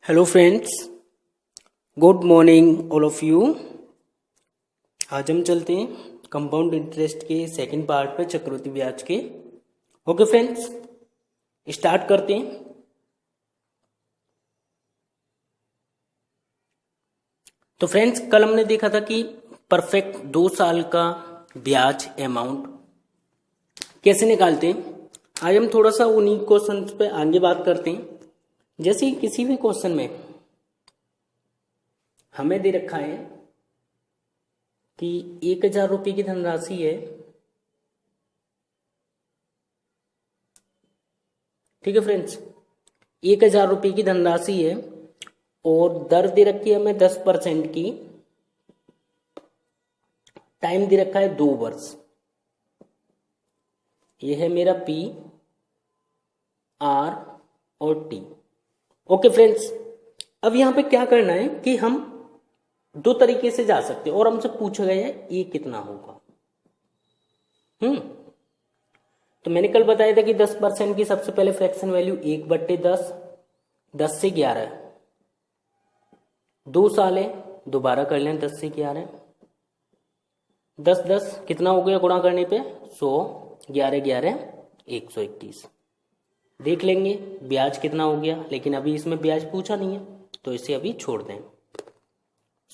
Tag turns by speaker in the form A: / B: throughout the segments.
A: Hello friends, good morning all of you. आज हम चलते हैं कंपाउंड इंटरेस्ट के सेकंड पार्ट पे, चक्रवृद्धि ब्याज के। ओके फ्रेंड्स, स्टार्ट करते हैं। तो फ्रेंड्स, कल हमने देखा था कि परफेक्ट 2 साल का ब्याज अमाउंट कैसे निकालते हैं। आज हम थोड़ा सा उन्हीं क्वेश्चन पे आगे बात करते हैं। जैसे किसी भी क्वेश्चन में हमें दे रखा है कि 1,000 रुपये की धनराशि है, ठीक है फ्रेंड्स, 1,000 रुपये की धनराशि है और दर दे रखी है हमें 10% की, टाइम दे रखा है 2 वर्ष। यह है मेरा P, R और T। ओके फ्रेंड्स, अब यहां पे क्या करना है कि हम 2 तरीके से जा सकते हैं और हमसे पूछा गया है ये कितना होगा। तो मैंने कल बताया था कि 10% की सबसे पहले फ्रैक्शन वैल्यू 1/10, 10 से 11, 2 साल है, दोबारा कर लें 10 से 11, 10 10 कितना हो गया गुणा करने पे 100, 11 11 121। देख लेंगे ब्याज कितना हो गया, लेकिन अभी इसमें ब्याज पूछा नहीं है तो इसे अभी छोड़ दें।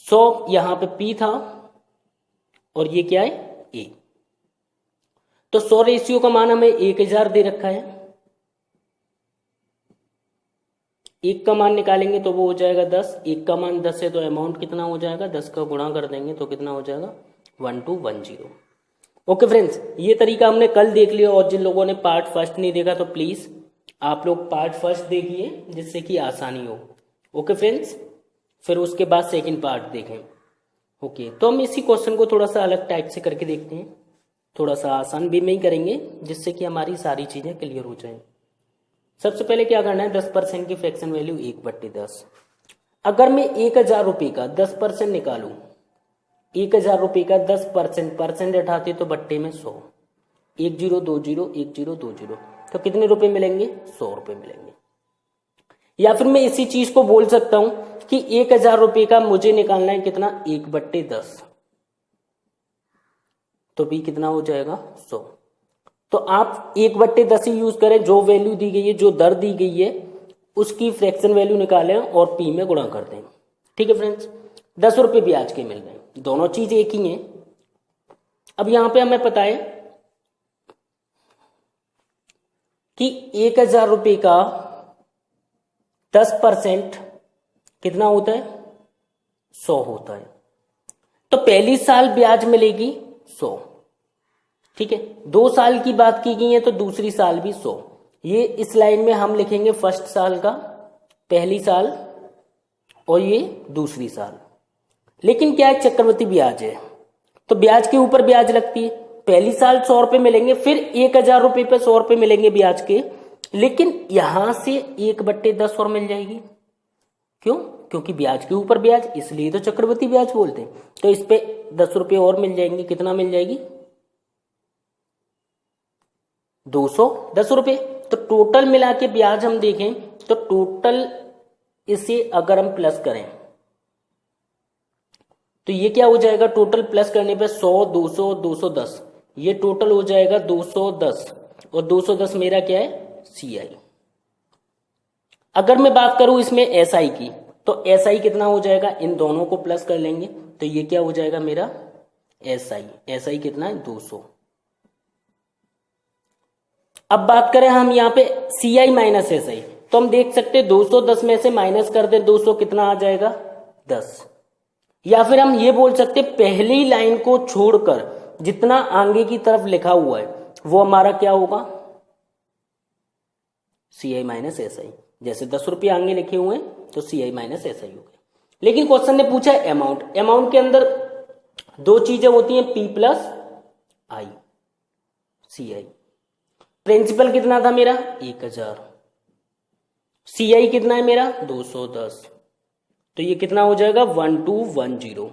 A: 100 यहां पे P था और ये क्या है A। तो 100 रेशियो का मान हमें 1,000 दे रखा है। 1 का मान निकालेंगे तो वो हो जाएगा 10, 1 का मान 10 है तो अमाउंट कितना हो जाएगा, 10 का गुणा कर देंगे तो कितना हो जाएगा 1210। ओके फ्रेंड्स, ये तरीका हमने कल देख लिया और जिन लोगों ने पार्ट फर्स्ट नहीं देखा तो प्लीज आप लोग पार्ट फर्स्ट देखिए जिससे कि आसानी हो। ओके फ्रेंड्स, फिर उसके बाद सेकंड पार्ट देखें। ओके, तो हम इसी क्वेश्चन को थोड़ा सा अलग टाइप से करके देखते हैं, थोड़ा सा आसान वे में ही करेंगे जिससे कि हमारी सारी चीजें क्लियर हो जाएं। सबसे पहले क्या करना है, 10% की फ्रैक्शन वैल्यू 1/10। अगर मैं 1,000 रुपये का 10% निकालू, 1,000 रुपये का 10%, परसेंट हटाते तो बट्टे में 100, 1020 1020, तो कितने रुपए मिलेंगे, 100 रुपए मिलेंगे। या फिर मैं इसी चीज को बोल सकता हूं कि 1,000 रुपये का मुझे निकालना है कितना, 1/10, तो भी कितना हो जाएगा 100। तो आप 1/10 ही यूज करें, जो वैल्यू दी गई है, जो दर दी गई है उसकी फ्रैक्शन वैल्यू निकालें और P में गुणा कर दें। ठीक है फ्रेंड्स, 10 रुपये ब्याज के मिल गए, दोनों चीज एक ही है। अब यहां पे हमें पता है कि 1,000 रुपये का 10% कितना होता है, 100 होता है। तो पहली साल ब्याज मिलेगी 100, ठीक है। 2 साल की बात की गई है तो दूसरी साल भी 100। ये इस लाइन में हम लिखेंगे फर्स्ट साल का, पहली साल, और ये दूसरी साल। लेकिन क्या है, चक्रवृद्धि ब्याज है तो ब्याज के ऊपर ब्याज लगती है। पहली साल 100 रुपए मिलेंगे, फिर 1,000 रुपये पे 100 रुपए मिलेंगे ब्याज के, लेकिन यहां से 1/10 और मिल जाएगी। क्यों? क्योंकि ब्याज के ऊपर ब्याज, इसलिए तो चक्रवृद्धि ब्याज बोलते हैं। तो इस पे 10 रुपये और मिल जाएंगे, कितना मिल जाएगी, 210 रुपये। तो टोटल मिला के ब्याज हम देखें तो टोटल इसे अगर हम प्लस करें तो ये क्या हो जाएगा, टोटल प्लस करने पे 100 200 210, ये टोटल हो जाएगा 210, और 210 मेरा क्या है, CI। अगर मैं बात करूं इसमें SI की, तो SI कितना हो जाएगा, इन दोनों को प्लस कर लेंगे तो ये क्या हो जाएगा मेरा SI कितना है, 200। अब बात करें हम यहाँ पे CI माइनस SI, तो हम देख सकते हैं 210 में से माइनस कर दे 200, कितना आ जाएगा 10। या फिर हम ये बोल सकते पहली लाइन को छोड़कर जितना आगे की तरफ लिखा हुआ है वो हमारा क्या होगा, CI माइनस SI। जैसे 10 रुपये आगे लिखे हुए हैं तो CI माइनस SI हो गया। लेकिन क्वेश्चन ने पूछा है अमाउंट। अमाउंट के अंदर 2 चीजें होती हैं, P plus I, CI। Principal कितना था मेरा, 1,000, CI कितना है मेरा 210, तो ये कितना हो जाएगा 1210।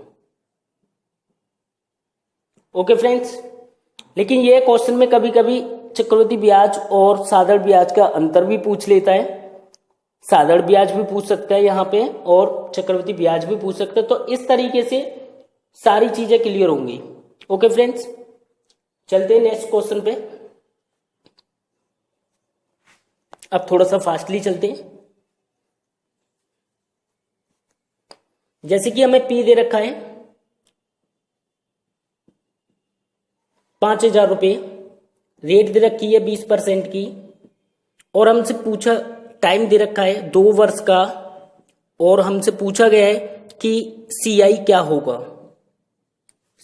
A: ओके फ्रेंड्स, लेकिन ये क्वेश्चन में कभी कभी चक्रवृद्धि ब्याज और साधारण ब्याज का अंतर भी पूछ लेता है। साधारण ब्याज भी पूछ सकता है यहाँ पे और चक्रवृद्धि ब्याज भी पूछ सकता है। तो इस तरीके से सारी चीजें क्लियर होंगी। ओके फ्रेंड्स, चलते हैं नेक्स्ट क्वेश्चन पे। अब थोड़ा सा फास्टली चलते हैं। जैसे कि हमें पी दे रखा है 5,000 रुपये, रेट दे रखी है 20% की, और हमसे पूछा टाइम दे रखा है 2 वर्ष का, और हमसे पूछा गया है कि सीआई क्या होगा,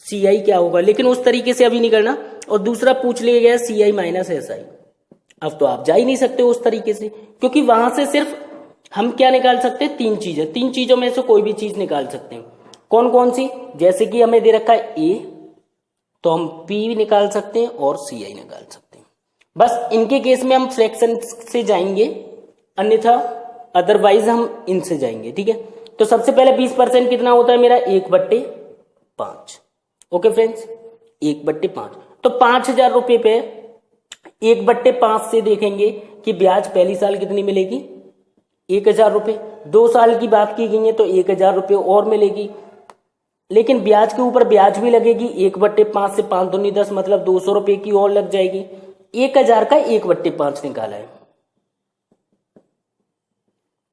A: सीआई क्या होगा, लेकिन उस तरीके से अभी नहीं करना। और दूसरा पूछ लिया गया सीआई माइनस एसआई। अब तो आप जा ही नहीं सकते उस तरीके से, क्योंकि वहां से सिर्फ हम क्या निकाल सकते हैं, 3 चीजें, 3 चीजों में से कोई भी चीज निकाल सकते हैं। कौन कौन सी? जैसे कि हमें दे रखा है ए, तो हम पी निकाल सकते हैं और सीआई निकाल सकते हैं। बस इनके केस में हम फ्रैक्शन से जाएंगे, अन्यथा अदरवाइज हम इनसे जाएंगे। ठीक है, तो सबसे पहले 20% कितना होता है मेरा, 1/5। Okay friends, 1/5। तो 5,000 रुपये पे 1/5 से देखेंगे कि ब्याज पहली साल कितनी मिलेगी, 1,000 रुपये। 2 साल की बात की गई है तो 1,000 रुपये और मिलेगी, लेकिन ब्याज के ऊपर ब्याज भी लगेगी। 1/5 से 5 दूनी 10, मतलब 200 रुपये की और लग जाएगी। 1,000 का 1/5 निकाला है,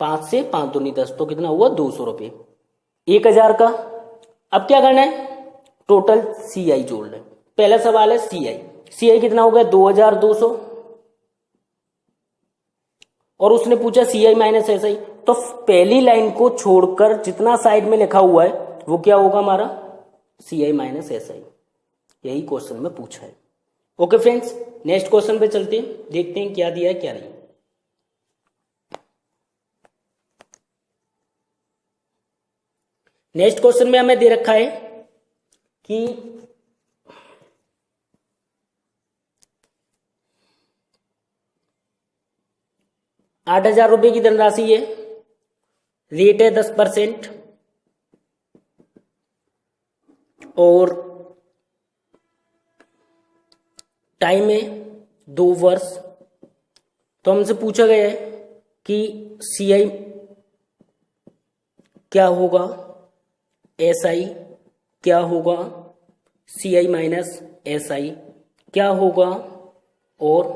A: 5 से 5 दूनी 10, तो कितना हुआ, 200 रुपये 1,000 का। अब क्या करना है, टोटल सीआई जोड़ लें। पहला सवाल है सीआई, सीआई कितना हो गया, 2,200, और उसने पूछा सीआई माइनस एसआई। तो पहली लाइन को छोड़कर जितना साइड में लिखा हुआ है वो क्या होगा हमारा, सीआई माइनस एसआई। यही क्वेश्चन में पूछा है। ओके फ्रेंड्स, नेक्स्ट क्वेश्चन पे चलते हैं, देखते हैं क्या दिया है क्या नहीं। नेक्स्ट क्वेश्चन में हमें दे रखा है कि 8,000 रुपये की धनराशि है, रेट है 10%, और टाइम है 2 वर्ष। तो हमसे पूछा गया है कि सीआई क्या होगा, एसआई क्या होगा, सीआई माइनस एसआई क्या होगा, और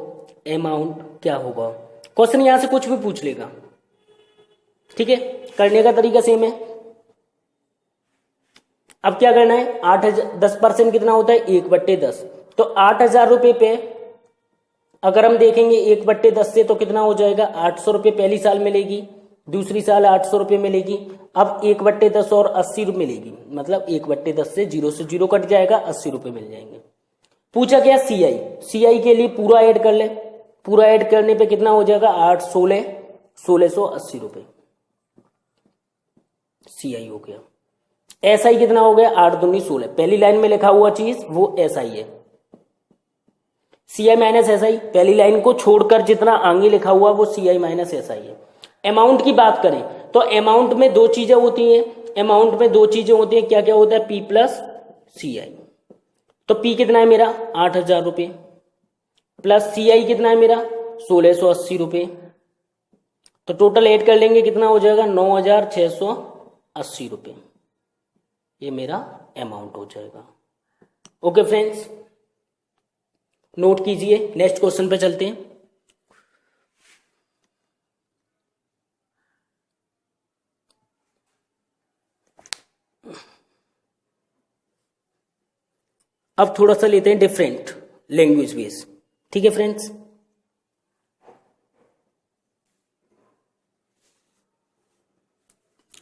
A: अमाउंट क्या होगा। क्वेश्चन यहां से कुछ भी पूछ लेगा। ठीक है, करने का तरीका सेम है। अब क्या करना है, 10% कितना होता है, 1/10। तो 8,000 रुपये पे अगर हम देखेंगे 1/10 से, तो कितना हो जाएगा, 800 रुपये पहली साल मिलेगी, दूसरी साल 800 रुपये मिलेगी। अब 1/10 और 80 रुपये मिलेगी, मतलब 1/10 से 0 कट जाएगा, 80 रुपये मिल जाएंगे। पूछा गया सीआई, सीआई के लिए पूरा ऐड कर ले, पूरा ऐड करने पे कितना हो जाएगा, 8 16 1680 रुपये सीआई हो गया। एसआई कितना हो गया, 8 दूनी 16, पहली लाइन में लिखा हुआ चीज वो एसआई है। सीआई माइनस एसआई, पहली लाइन को छोड़कर जितना आगे लिखा हुआ वो सीआई माइनस एसआई है। अमाउंट की बात करें तो अमाउंट में 2 चीजें होती हैं, अमाउंट में 2 चीजें होती हैं, क्या क्या होता है, पी प्लस सीआई। तो पी कितना है मेरा, 8,000 रुपये, प्लस सीआई कितना है मेरा, 1680 रुपये। तो टोटल ऐड कर लेंगे, कितना हो जाएगा, 9,680 रुपये। ये मेरा अमाउंट हो जाएगा। ओके फ्रेंड्स, नोट कीजिए। नेक्स्ट क्वेश्चन पे चलते हैं। अब थोड़ा सा लेते हैं डिफरेंट लैंग्वेज बेस। ठीक है फ्रेंड्स,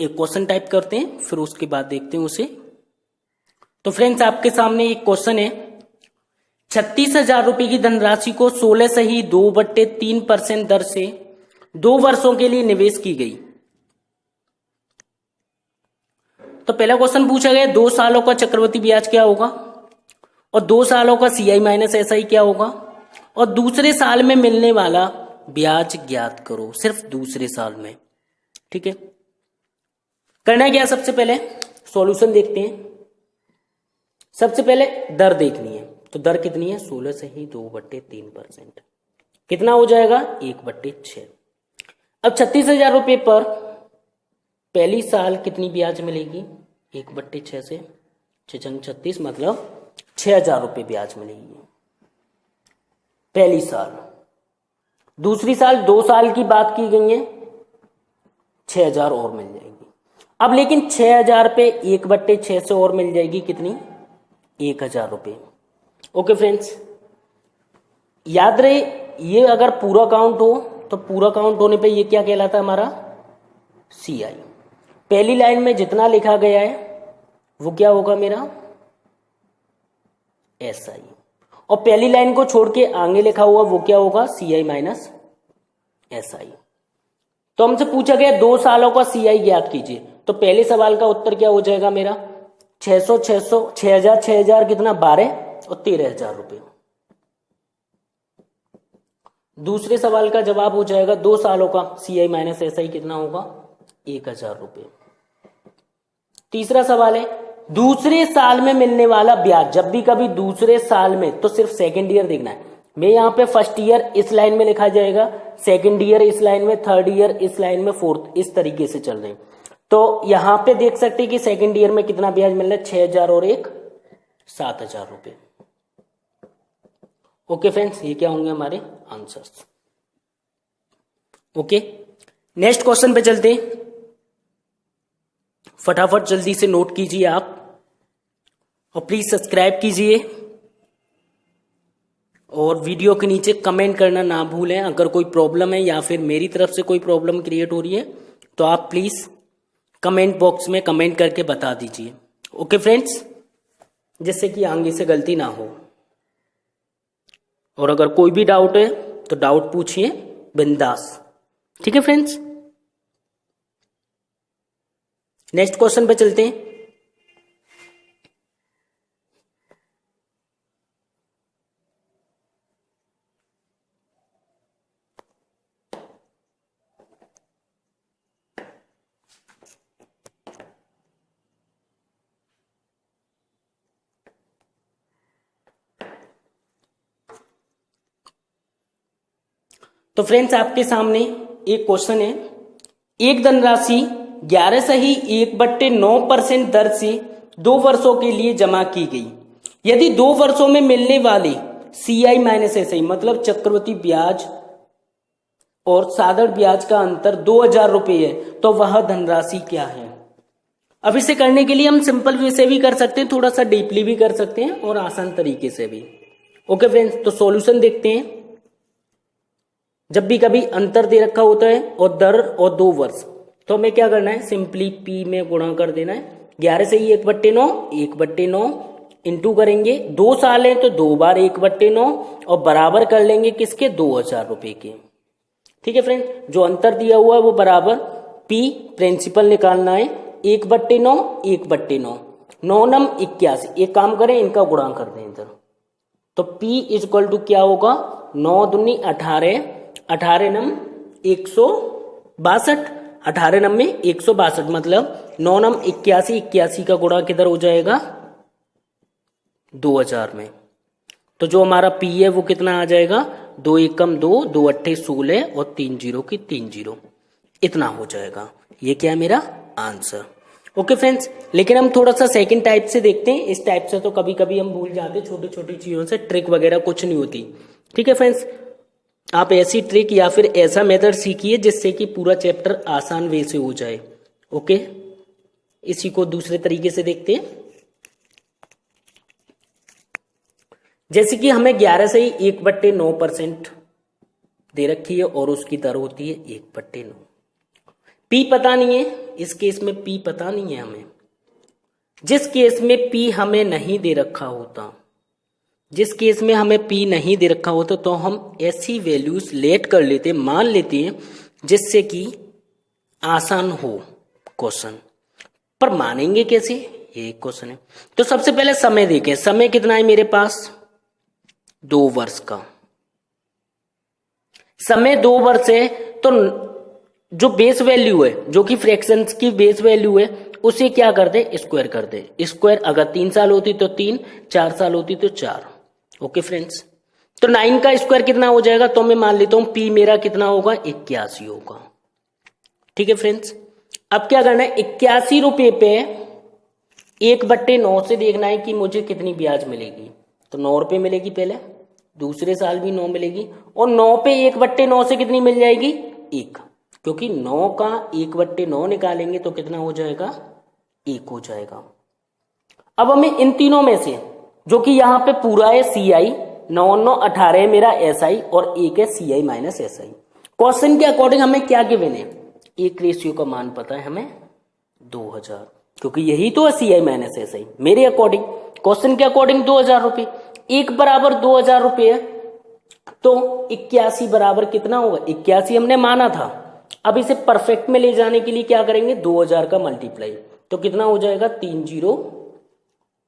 A: एक क्वेश्चन टाइप करते हैं, फिर उसके बाद देखते हैं उसे। तो फ्रेंड्स, आपके सामने एक क्वेश्चन है, 36,000 रुपए की धनराशि को 16 सही 2/3% दर से 2 वर्षों के लिए निवेश की गई। तो पहला क्वेश्चन पूछा गया 2 सालों का चक्रवृद्धि ब्याज क्या होगा, और 2 सालों का सीआई माइनस एसआई क्या होगा, और दूसरे साल में मिलने वाला ब्याज ज्ञात करो, सिर्फ दूसरे साल में। ठीक है, करना है क्या, सबसे पहले सॉल्यूशन देखते हैं। सबसे पहले दर देखनी है, तो दर कितनी है, 16 से ही 2/3%, कितना हो जाएगा, 1/6। अब 36,000 रुपये पर पहली साल कितनी ब्याज मिलेगी? 1/6 से 6×36 मतलब 6,000 रुपये ब्याज मिलेगी पहली साल। दूसरी साल 2 साल की बात की गई है, 6,000 और मिल जाएगी। अब लेकिन 6,000 पे 1/6 से और मिल जाएगी कितनी? 1,000 रुपये। ओके फ्रेंड्स, याद रहे ये अगर पूरा काउंट हो तो पूरा काउंट होने पे ये क्या कहलाता है हमारा? CI। पहली लाइन में जितना लिखा गया है वो क्या होगा मेरा? SI। और पहली लाइन को छोड़ के आगे लिखा हुआ वो क्या होगा? CI minus SI। तो हमसे पूछा गया 2 सालों का CI ज्ञात कीजिए, तो पहले सवाल का उत्तर क्या हो जाएगा मेरा? 600 600 6,000 6,000 कितना? 12 और 13,000 रुपये। दूसरे सवाल का जवाब हो जाएगा 2 सालों का CI माइनस SI कितना होगा? 1,000 रुपये। तीसरा सवाल है दूसरे साल में मिलने वाला ब्याज। जब भी कभी दूसरे साल में, तो सिर्फ सेकेंड ईयर देखना है। मैं यहाँ पे फर्स्ट ईयर इस लाइन में लिखा जाएगा, सेकेंड ईयर इस लाइन में, थर्ड ईयर इस लाइन में, फोर्थ, इस तरीके से चल रहे हैं। तो यहाँ पे देख सकते हैं कि सेकेंड ईयर में कितना ब्याज मिल रहा है? 6,000 और 1 7,000 रुपये। ओके फ्रेंड्स, ये क्या होंगे हमारे आंसर्स। ओके, नेक्स्ट क्वेश्चन पे चलते हैं। फटाफट जल्दी से नोट कीजिए आप, और प्लीज सब्सक्राइब कीजिए, और वीडियो के नीचे कमेंट करना ना भूलें। अगर कोई प्रॉब्लम है या फिर मेरी तरफ से कोई प्रॉब्लम क्रिएट हो रही है तो आप प्लीज कमेंट बॉक्स में कमेंट करके बता दीजिए। ओके फ्रेंड्स, जिससे कि आगे से गलती ना हो। और अगर कोई भी डाउट है तो डाउट पूछिए बिंदास। ठीक है फ्रेंड्स, नेक्स्ट क्वेश्चन पे चलते हैं। तो फ्रेंड्स, आपके सामने एक क्वेश्चन है। एक धनराशि 11.1/9% दर से 2 वर्षों के लिए जमा की गई। यदि 2 वर्षों में मिलने वाले CI माइनस SI मतलब चक्रवृद्धि ब्याज और साधारण ब्याज का अंतर 2,000 रुपये है, तो वह धनराशि क्या है? अब इसे करने के लिए हम सिंपल वे से भी कर सकते हैं, थोड़ा सा डीपली भी कर सकते हैं, और आसान तरीके से भी। ओके फ्रेंड्स, तो सॉल्यूशन देखते हैं। जब भी कभी अंतर दे रखा होता है और दर और 2 वर्ष, तो हमें क्या करना है? सिंपली P में गुणा कर देना है। 11 से ही 1/9 इंटू करेंगे। 2 साल है तो 2 बार 1/9 और बराबर कर लेंगे किसके? 2,000 रुपए के। ठीक है फ्रेंड, जो अंतर दिया हुआ है वो बराबर P प्रिंसिपल निकालना है। 1/9 1/9 9 नम 81। एक काम करें, इनका गुणा कर दें इधर, तो P इक्वल टू क्या होगा? 9 दूनी 18, 18 नम 162, 18 नम में 162 मतलब 9 नम 81, 81 का गुणा किधर हो जाएगा? 2,000 में। तो जो हमारा P है वो कितना आ जाएगा? 2 एकम 2, 2 अट्ठे 16 और 3 जीरो की 3 जीरो, इतना हो जाएगा। ये क्या है मेरा आंसर। ओके फ्रेंड्स, लेकिन हम थोड़ा सा सेकंड टाइप से देखते हैं। इस टाइप से तो कभी कभी हम भूल जाते हैं, छोटी छोटी चीजों से, ट्रिक वगैरह कुछ नहीं होती। ठीक है फ्रेंड्स, आप ऐसी ट्रिक या फिर ऐसा मेथड सीखिए जिससे कि पूरा चैप्टर आसान वे से हो जाए। ओके, इसी को दूसरे तरीके से देखते हैं। जैसे कि हमें 11 से ही 1/9% दे रखी है और उसकी दर होती है 1/9। P पता नहीं है, इस केस में P पता नहीं है हमें। जिस केस में P हमें नहीं दे रखा होता, जिस केस में हमें P नहीं दे रखा होता, तो हम ऐसी वैल्यूज लेट कर लेते, मान लेते हैं, जिससे कि आसान हो क्वेश्चन। पर मानेंगे कैसे, ये क्वेश्चन है। तो सबसे पहले समय देखें। समय कितना है मेरे पास? 2 वर्ष का समय। 2 वर्ष है तो जो बेस वैल्यू है, जो कि फ्रैक्शंस की बेस वैल्यू है, उसे क्या कर दे? स्क्वायर कर दे। स्क्वायर अगर 3 साल होती तो 3, 4 साल होती तो 4। ओके फ्रेंड्स, तो 9 का स्क्वायर कितना हो जाएगा? तो मैं मान लेता हूं P मेरा कितना होगा? 81 होगा। ठीक है फ्रेंड्स, अब क्या करना है, 81 रुपये पे 1/9 से देखना है कि मुझे कितनी ब्याज मिलेगी। तो 9 रुपये मिलेगी पहले, दूसरे साल भी 9 मिलेगी, और 9 पे 1/9 से कितनी मिल जाएगी, 1, क्योंकि 9 का 1/9 निकालेंगे तो कितना हो जाएगा, 1 हो जाएगा। अब हमें इन तीनों में से, जो कि यहाँ पे पूरा है CI, 9 9 18 है मेरा SI, और 1 है CI माइनस SI। क्वेश्चन के अकॉर्डिंग हमें क्या गिवन है, एक रेशियो का मान पता है हमें 2000, क्योंकि यही तो है CI माइनस SI मेरे अकॉर्डिंग, क्वेश्चन के अकॉर्डिंग 2000 रुपये, 1 बराबर 2000 रुपये है, तो 81 बराबर कितना होगा, 81 हमने माना था। अब इसे परफेक्ट में ले जाने के लिए क्या करेंगे, 2000 का मल्टीप्लाई, तो कितना हो जाएगा, 3 0,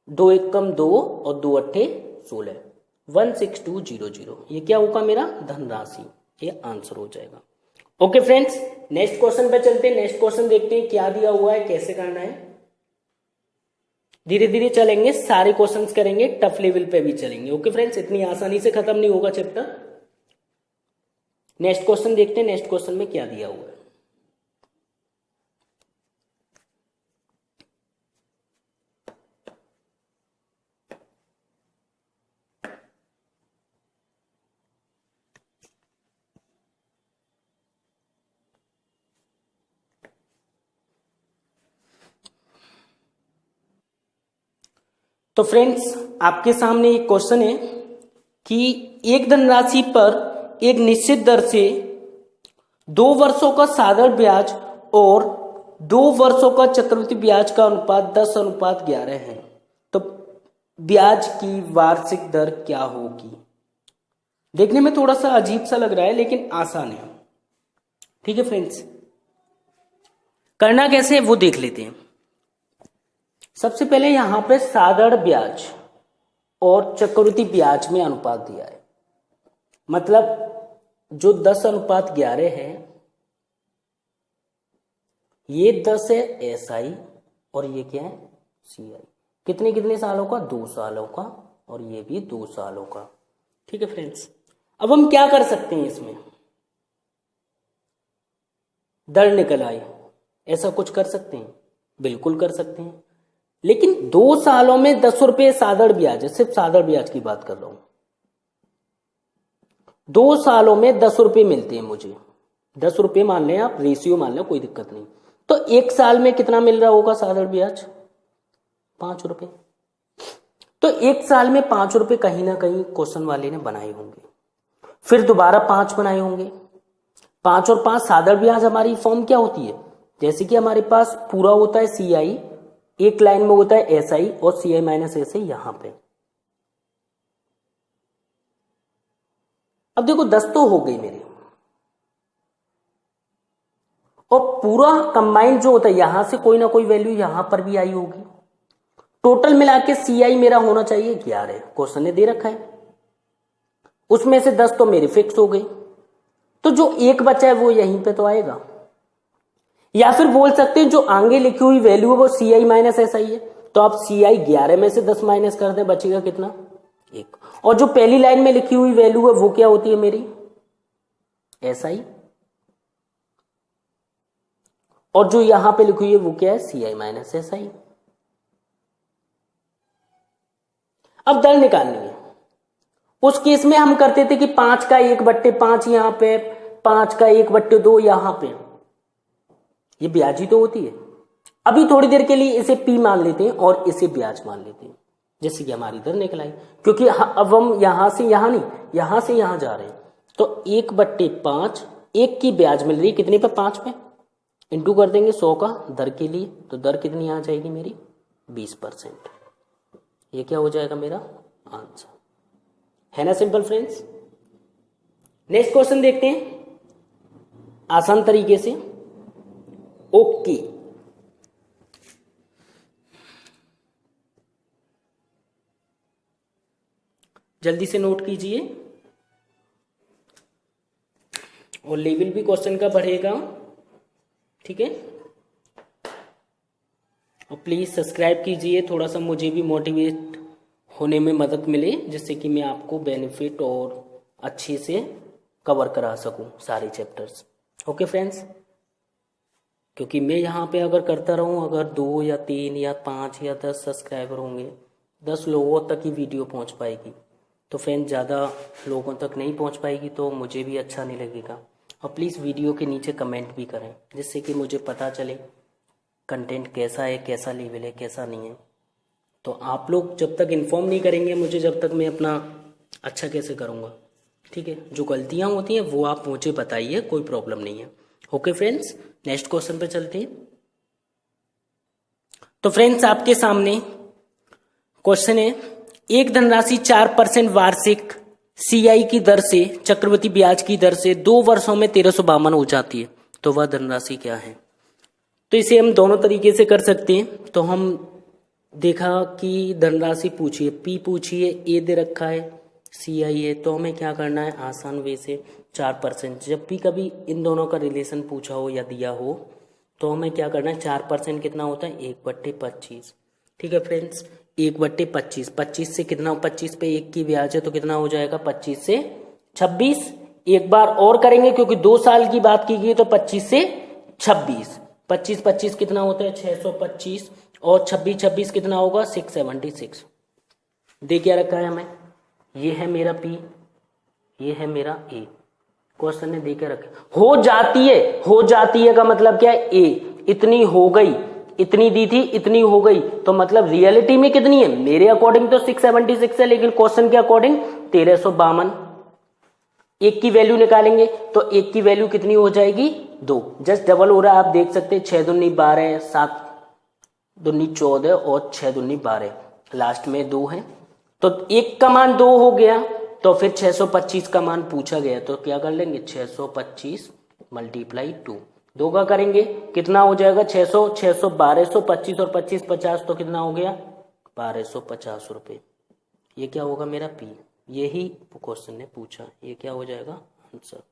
A: 2 1 कम 2 और 2 8 16, 16200। ये क्या होगा मेरा धनराशि, ये आंसर हो जाएगा। ओके फ्रेंड्स, नेक्स्ट क्वेश्चन पे चलते हैं। नेक्स्ट क्वेश्चन देखते हैं क्या दिया हुआ है, कैसे करना है। धीरे धीरे चलेंगे, सारे क्वेश्चंस करेंगे, टफ लेवल पे भी चलेंगे। ओके फ्रेंड्स, इतनी आसानी से खत्म नहीं होगा चैप्टर। नेक्स्ट क्वेश्चन देखते हैं, नेक्स्ट क्वेश्चन में क्या दिया हुआ है। तो फ्रेंड्स, आपके सामने एक क्वेश्चन है कि एक धनराशि पर एक निश्चित दर से 2 वर्षों का साधारण ब्याज और 2 वर्षों का चक्रवृद्धि ब्याज का अनुपात 10:11 है, तो ब्याज की वार्षिक दर क्या होगी। देखने में थोड़ा सा अजीब सा लग रहा है, लेकिन आसान है। ठीक है फ्रेंड्स, करना कैसे है वो देख लेते हैं। सबसे पहले यहां पे साधारण ब्याज और चक्रवृद्धि ब्याज में अनुपात दिया है, मतलब जो 10:11 है, ये 10 है SI और ये क्या है CI। कितने कितने सालों का, 2 सालों का, और ये भी 2 सालों का। ठीक है फ्रेंड्स, अब हम क्या कर सकते हैं, इसमें दर निकल आई, ऐसा कुछ कर सकते हैं, बिल्कुल कर सकते हैं। लेकिन 2 सालों में 10 रुपये साधारण ब्याज है, सिर्फ साधारण ब्याज की बात कर रहा हूं। 2 सालों में 10 रुपये मिलते हैं मुझे, 10 रुपये मान लें आप, रेशियो मान लें, कोई दिक्कत नहीं। तो 1 साल में कितना मिल रहा होगा साधारण ब्याज, 5 रुपये। तो 1 साल में 5 रुपये कहीं ना कहीं क्वेश्चन वाले ने बनाए होंगे, फिर दोबारा 5 बनाए होंगे। 5 और 5 साधारण ब्याज हमारी फॉर्म क्या होती है, जैसे कि हमारे पास पूरा होता है CI, एक लाइन में होता है SI और CI माइनस SI यहां पे। अब देखो 10 तो हो गई मेरी, और पूरा कंबाइंड जो होता है यहां से कोई ना कोई वैल्यू यहां पर भी आई होगी। टोटल मिला के CI मेरा होना चाहिए 11, क्वेश्चन ने दे रखा है। उसमें से 10 तो मेरे फिक्स हो गए, तो जो एक बचा है वो यहीं पे तो आएगा। या फिर बोल सकते हैं जो आगे लिखी हुई वैल्यू है वो CI माइनस SI है, तो आप CI 11 में से 10 माइनस कर दें, बचेगा कितना, 1। और जो पहली लाइन में लिखी हुई वैल्यू है वो क्या होती है मेरी, SI, और जो यहां पे लिखी हुई है वो क्या है, CI माइनस SI। अब दर निकालनी है। उस केस में हम करते थे कि 5 का 1/5 यहां पे, 5 का 1/2 यहां पे, ये ब्याज ही तो होती है। अभी थोड़ी देर के लिए इसे P मान लेते हैं और इसे ब्याज मान लेते हैं, जैसे कि हमारी दर निकल आई, क्योंकि अब हम यहां से यहां नहीं, यहां से यहां जा रहे हैं। तो 1/5, 1 की ब्याज मिल रही है कितने पे, 5 पे, इंटू कर देंगे 100 का दर के लिए, तो दर कितनी आ जाएगी मेरी, 20%। ये क्या हो जाएगा मेरा आंसर, है ना सिंपल फ्रेंड्स। नेक्स्ट क्वेश्चन देखते हैं आसान तरीके से। ओके, जल्दी से नोट कीजिए, और लेवल भी क्वेश्चन का बढ़ेगा, ठीक है। और प्लीज सब्सक्राइब कीजिए, थोड़ा सा मुझे भी मोटिवेट होने में मदद मिले, जिससे कि मैं आपको बेनिफिट और अच्छे से कवर करा सकूं सारे चैप्टर्स। Okay friends. क्योंकि मैं यहाँ पे अगर करता रहूँ, अगर 2 या 3 या 5 या 10 सब्सक्राइबर होंगे, 10 लोगों तक ही वीडियो पहुँच पाएगी। तो फ्रेंड ज़्यादा लोगों तक नहीं पहुँच पाएगी तो मुझे भी अच्छा नहीं लगेगा। और प्लीज़ वीडियो के नीचे कमेंट भी करें, जिससे कि मुझे पता चले कंटेंट कैसा है, कैसा लेवल है, कैसा नहीं है। तो आप लोग जब तक इन्फॉर्म नहीं करेंगे मुझे, जब तक मैं अपना अच्छा कैसे करूँगा। ठीक है, जो गलतियाँ होती हैं वो आप मुझे बताइए, कोई प्रॉब्लम नहीं है। ओके फ्रेंड्स, नेक्स्ट क्वेश्चन पे चलते हैं। तो फ्रेंड्स आपके सामने क्वेश्चन है, एक धनराशि 4% वार्षिक सीआई की दर से, चक्रवृद्धि ब्याज की दर से 2 वर्षों में 1352 हो जाती है, तो वह धनराशि क्या है। तो इसे हम दोनों तरीके से कर सकते हैं। तो हम देखा कि धनराशि पूछी है, पी पूछी है, ए दे रखा है, सीआई है, तो हमें क्या करना है, आसान वे से 4%। जब भी कभी इन दोनों का रिलेशन पूछा हो या दिया हो तो हमें क्या करना है, 4% कितना होता है, 1/25। ठीक है फ्रेंड्स, 1/25, 25 से कितना, 25 पे 1 की ब्याज है तो कितना हो जाएगा, 25 से 26। एक बार और करेंगे क्योंकि 2 साल की बात की गई, तो 25 से 26, 25 कितना होता है, 625, और 26 कितना होगा, 676। दे क्या रखा है हमें, ये है मेरा पी, ये है मेरा ए। क्वेश्चन ने दे के रखे, हो जाती है का मतलब क्या है, ए इतनी हो गई, इतनी दी थी, इतनी हो गई, तो मतलब रियलिटी में कितनी है, मेरे अकॉर्डिंग तो 676 है, लेकिन क्वेश्चन के अकॉर्डिंग 1352। एक की वैल्यू निकालेंगे तो एक की वैल्यू कितनी हो जाएगी, 2। जस्ट डबल हो रहा है, आप देख सकते हैं, 6 दूनी 12, 7 दूनी 14 और 6 दूनी 12, लास्ट में 2 है, तो एक का मान 2 हो गया। तो फिर 625 का मान पूछा गया, तो क्या कर लेंगे, 625 मल्टीप्लाई 2, 2 का करेंगे कितना हो जाएगा, 600, 600, 1225 और 25, 50, तो कितना हो गया, 1250 रुपये। ये क्या होगा मेरा पी, यही क्वेश्चन ने पूछा, ये क्या हो जाएगा answer.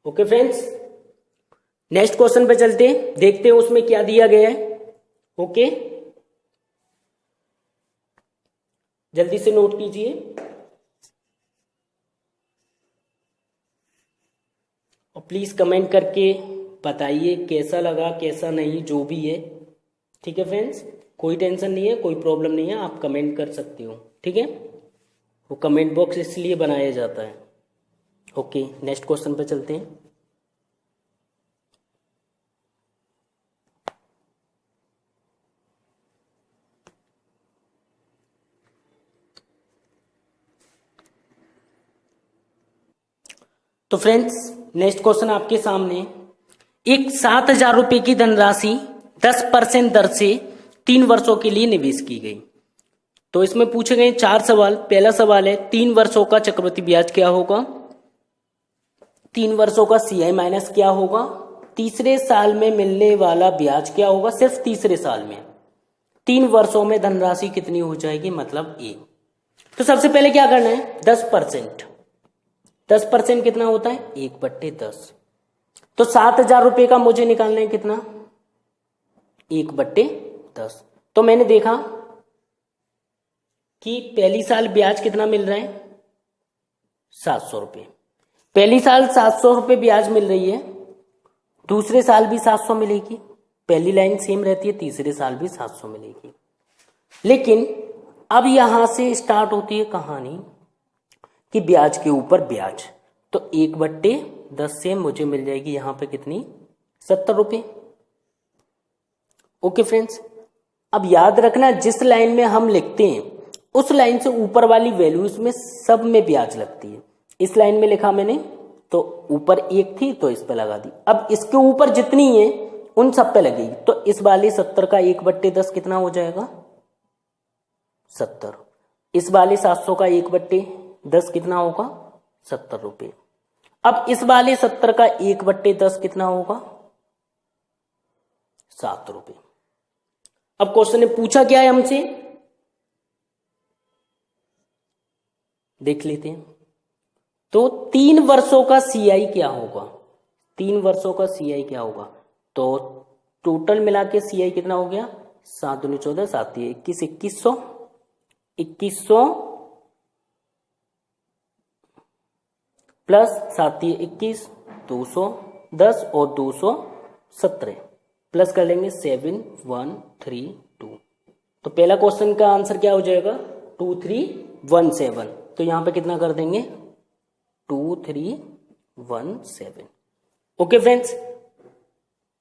A: Okay friends, next question पे चलते हैं, देखते हैं उसमें क्या दिया गया है। ओके, जल्दी से नोट कीजिए। और प्लीज कमेंट करके बताइए कैसा लगा, कैसा नहीं, जो भी है। ठीक है फ्रेंड्स, कोई टेंशन नहीं है, कोई प्रॉब्लम नहीं है, आप कमेंट कर सकते हो। ठीक है, वो कमेंट बॉक्स इसलिए बनाया जाता है। ओके, नेक्स्ट क्वेश्चन पे चलते हैं। तो फ्रेंड्स नेक्स्ट क्वेश्चन आपके सामने, एक 7,000 रुपए की धनराशि 10% दर से 3 वर्षों के लिए निवेश की गई। तो इसमें पूछे गए 4 सवाल। पहला सवाल है, 3 वर्षों का चक्रवृद्धि ब्याज क्या होगा, 3 वर्षों का सीआई माइनस क्या होगा, तीसरे साल में मिलने वाला ब्याज क्या होगा, सिर्फ तीसरे साल में, 3 वर्षों में धनराशि कितनी हो जाएगी, मतलब ए। तो सबसे पहले क्या करना है, 10%। 10% कितना होता है, 1/10। तो 7,000 रुपए का मुझे निकालना है कितना, 1/10। तो मैंने देखा कि पहली साल ब्याज कितना मिल रहा है, 700 रुपये। पहली साल 700 रुपये ब्याज मिल रही है, दूसरे साल भी 700 मिलेगी, पहली लाइन सेम रहती है, तीसरे साल भी 700 मिलेगी। लेकिन अब यहां से स्टार्ट होती है कहानी कि ब्याज के ऊपर ब्याज। तो 1/10 से मुझे मिल जाएगी यहां पे कितनी, 70 रुपये। ओके फ्रेंड्स, अब याद रखना जिस लाइन में हम लिखते हैं उस लाइन से ऊपर वाली वैल्यूज में सब में ब्याज लगती है। इस लाइन में लिखा मैंने तो ऊपर 1 थी तो इस पे लगा दी, अब इसके ऊपर जितनी है उन सब पे लगेगी। तो इस वाले 70 का 1/10 कितना हो जाएगा, 70। इस वाले 700 का 1/10 कितना होगा, 70 रुपये। अब इस वाले 70 का 1/10 कितना होगा, 7 रुपये। अब क्वेश्चन ने पूछा क्या है हमसे, देख लेते हैं। तो 3 वर्षों का सीआई क्या होगा, 3 वर्षों का सीआई क्या होगा, तो टोटल मिला के सीआई कितना हो गया, 7 दूनी 14, 7 21, 2100 प्लस 7 21, 210 और 217। प्लस कर लेंगे 7 1 3 2। तो पहला क्वेश्चन का आंसर क्या हो जाएगा 2 3 1 7। तो यहां पे कितना कर देंगे 2 3 1 7। ओके फ्रेंड्स,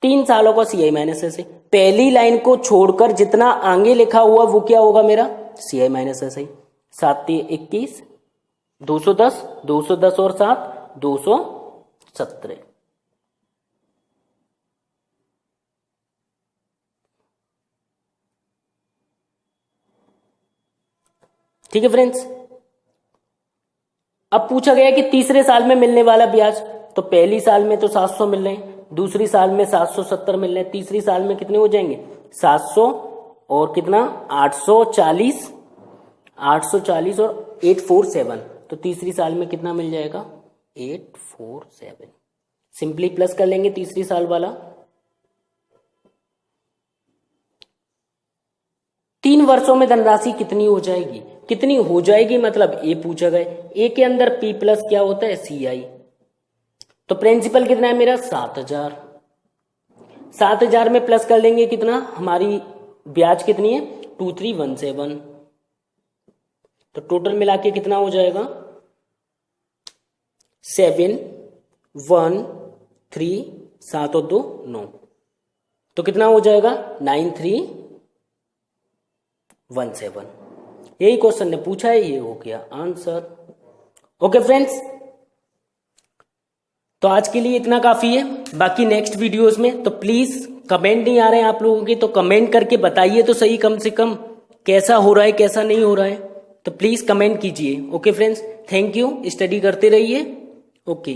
A: 3 सालों का CI माइनस एस है। पहली लाइन को छोड़कर जितना आगे लिखा हुआ वो क्या होगा मेरा CI माइनस एस है। 7 21 210 210 और 7 217। ठीक है फ्रेंड्स, अब पूछा गया कि तीसरे साल में मिलने वाला ब्याज। तो पहली साल में तो 700 मिल रहे हैं, दूसरी साल में 770 मिल रहे हैं, तीसरी साल में कितने हो जाएंगे 700 और कितना 840 840 और 847। तो तीसरी साल में कितना मिल जाएगा 847। सिंपली प्लस कर लेंगे तीसरी साल वाला। 3 वर्षों में धनराशि कितनी हो जाएगी, कितनी हो जाएगी मतलब ए पूछा गया। ए के अंदर पी प्लस क्या होता है CI। तो प्रिंसिपल कितना है मेरा 7000। 7000 में प्लस कर लेंगे कितना, हमारी ब्याज कितनी है 2317। तो टोटल मिला के कितना हो जाएगा 7 1 3 7 और 2 9। तो कितना हो जाएगा 9317। यही क्वेश्चन ने पूछा है, ये हो गया आंसर। ओके फ्रेंड्स, तो आज के लिए इतना काफी है। बाकी नेक्स्ट वीडियोस में तो प्लीज कमेंट नहीं आ रहे हैं आप लोगों के, तो कमेंट करके बताइए तो सही कम से कम कैसा हो रहा है कैसा नहीं हो रहा है। तो प्लीज कमेंट कीजिए। Okay friends, thank you, study करते रहिए। ओके।